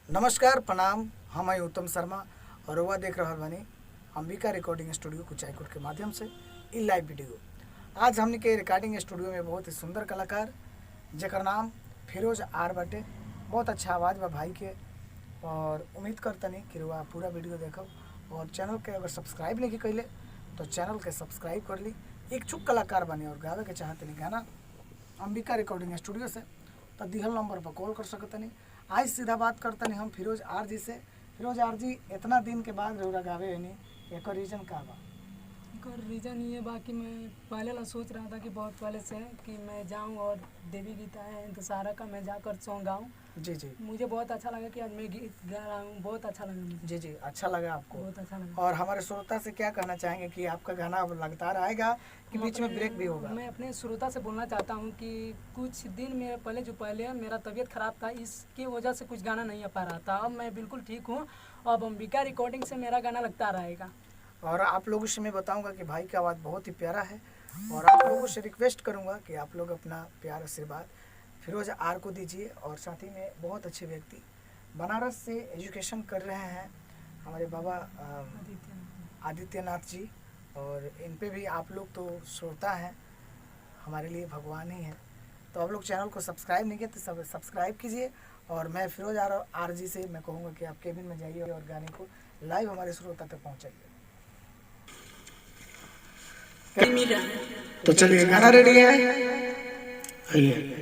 नमस्कार प्रणाम। हम हैं उत्तम शर्मा और वह देख रहा बानी अंबिका रिकॉर्डिंग स्टूडियो कुचाईकोट के माध्यम से इ लाइव वीडियो। आज हमने के रिकॉर्डिंग स्टूडियो में बहुत ही सुंदर कलाकार जेकर नाम फिरोज आर बाटे। बहुत अच्छा आवाज़ बा भाई के और उम्मीद करतनी कि रुआ पूरा वीडियो देखो और चैनल के अगर सब्सक्राइब नहीं कैले तो चैनल के सब्सक्राइब कर ली। इच्छुक कलाकार बने और गावे के चाहतनी गाना अंबिका रिकॉर्डिंग स्टूडियो से तो दिहल नंबर पर कॉल कर सकतनी। आज सीधा बात करतनी हम फिरोज आर जी से। फिरोज आर जी, इतना दिन के बाद रउरा गावे है नहीं, एक रीज़न का बा? रीज़न ये बा कि मैं पहले ला सोच रहा था कि बहुत पहले से कि मैं जाऊं और देवी गीता है दशहरा का मैं जाकर सॉन्ग गाऊं। जी जी, मुझे बहुत अच्छा लगा कि आज मैं गीत गा रहा हूं, बहुत अच्छा लगा मुझे। जी जी, अच्छा लगा आपको? बहुत अच्छा लगा। और हमारे श्रोता से क्या कहना चाहेंगे कि आपका गाना अब लगातार आएगा कि बीच में ब्रेक भी होगा? मैं अपने श्रोता से बोलना चाहता हूँ कि कुछ दिन मेरे पहले मेरा तबीयत ख़राब था, इसकी वजह से कुछ गाना नहीं आ पा रहा था। अब मैं बिल्कुल ठीक हूँ। अब अंबिका रिकॉर्डिंग से मेरा गाना लगता रहेगा। और आप लोगों से मैं बताऊंगा कि भाई की आवाज़ बहुत ही प्यारा है और आप लोगों से रिक्वेस्ट करूंगा कि आप लोग अपना प्यार आशीर्वाद फिरोज आर को दीजिए। और साथ ही में बहुत अच्छे व्यक्ति बनारस से एजुकेशन कर रहे हैं हमारे बाबा आदित्यनाथ जी, और इन पे भी आप लोग तो श्रोता हैं, हमारे लिए भगवान ही हैं। तो आप लोग चैनल को सब्सक्राइब नहीं किए तो सब सब्सक्राइब कीजिए। और मैं फिरोज आर जी से मैं कहूँगा कि आप केबिन में जाइए और गाने को लाइव हमारे श्रोता तक पहुँचाइए। तो चलिए, गाना रेडी है, आइए।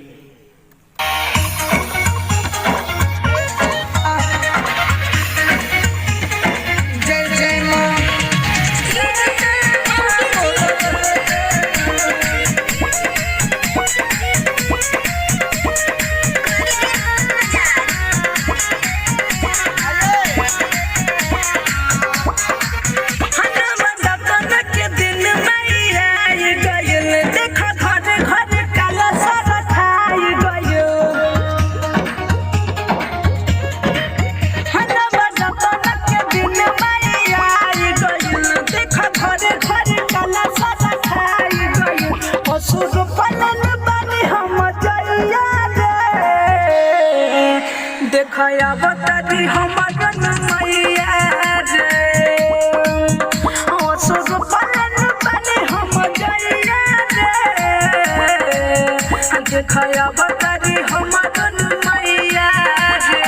देखया बतादी हमर मैया रे, असुर पलन बने हम जइया रे। देखया बतादी हमर मैया रे।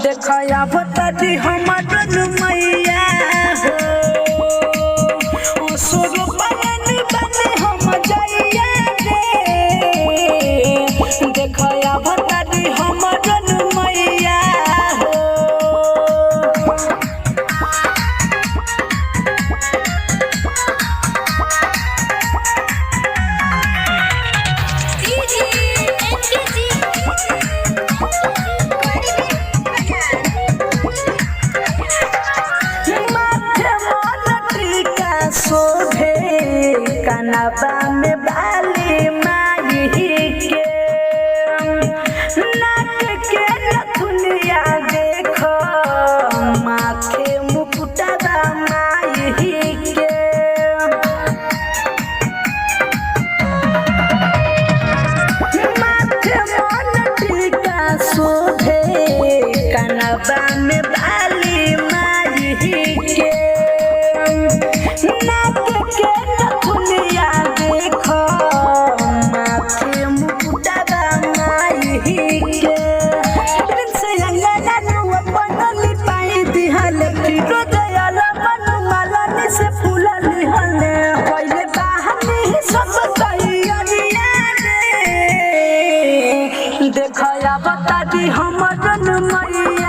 देखया बतादी हमर मैया हो, असुर पलन बने हम जइया रे। देखया बतादी हमर मैया हो। कनबा में बाली माई के, नाक के नथुनिया देखो, माथे मुकुटवा माई के। माथे मन टीका शोभे, कनबा में बाली माई के, नाक के आवता दी हमरन मैया